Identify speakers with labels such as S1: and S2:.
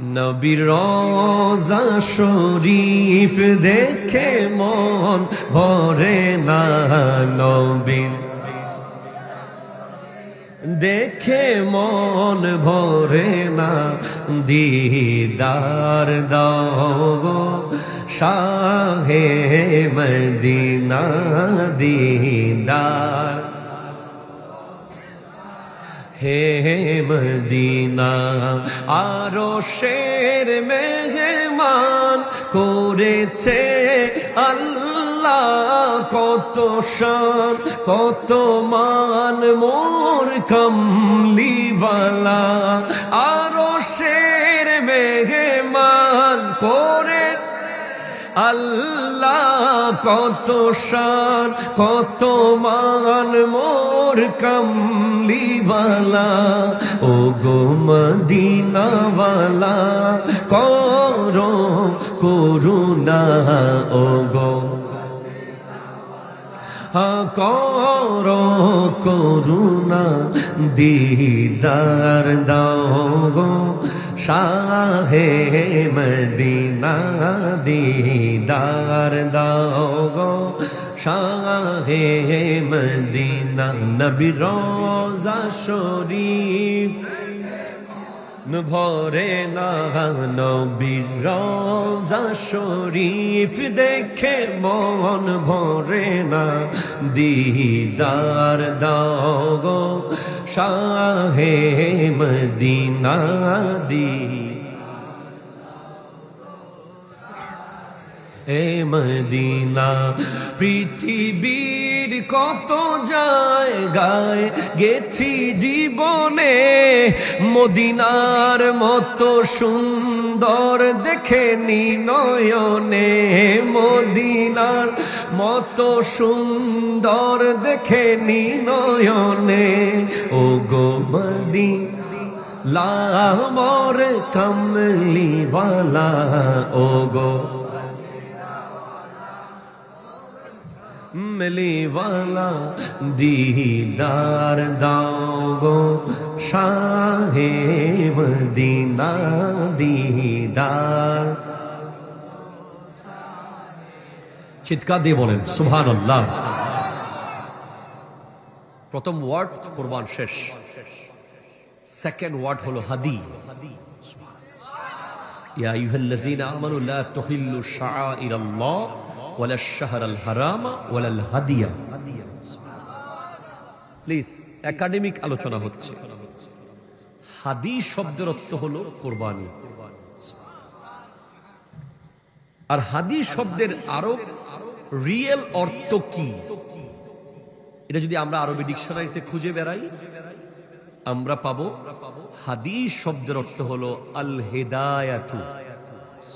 S1: নবীর রওজা শরীফ দেখে মন ভরে না, নবীর দেখে মন ভরে না, দিদার দাও গো শাহে মদিনা, দিদার হে মদিনা। আরো শের মেহমান করেছে আল্লাহ, কত শান কত মান মোর কমলিওয়ালা। আরো শের মেহমান করে আল্লাহ, কত শান কত মান মোর কমলিওয়ালা। ও গো মদিনাওয়ালা করো করুণা, ও গো করো করুণা, দিদার দাও গো শাহে মদিনা, দিদার দাও গো শাহে মদিনা। নবীর রওজা শরীফ ভরে না, নবীর রওজা শরীফ দেখে মন ভরে না, দিদার দাও গো শাহে মদিনা, এ মদিনা। পৃথিবীর কত জায়গায় গেছি জীবনে, মদিনার মতো সুন্দর দেখেনি নয়নে, মদিনার মতো সুন্দর দেখেনি নয়নে। ও গো মদিনা মোর কমলিওয়ালা, ও গো কমলিওয়ালা, দিদার দাও গো শাহে মদিনা, দিদার। চিৎকার দিয়ে বলেন সুবহানাল্লাহ। প্রথম ওয়ার্ড কুরবান শেষ, সেকেন্ড ওয়ার্ড হলো হাদি। ইয়া আইয়ুহাল্লাযীনা আমানু লা তুহিল্লু শাআইরাল্লাহ ওয়ালা শাহরাল হারামা ওয়ালাল হাদিয়া। প্লিজ, একাডেমিক আলোচনা হচ্ছে। হাদি শব্দের অর্থ হলো কোরবানি, আর হাদি শব্দের আরো রিয়েল অর্থ কি, এটা যদি আমরা আরবি ডিকশনারিতে খুঁজে বেড়াই আমরা পাবো হাদি শব্দের অর্থ হলো আল হিদায়াতু।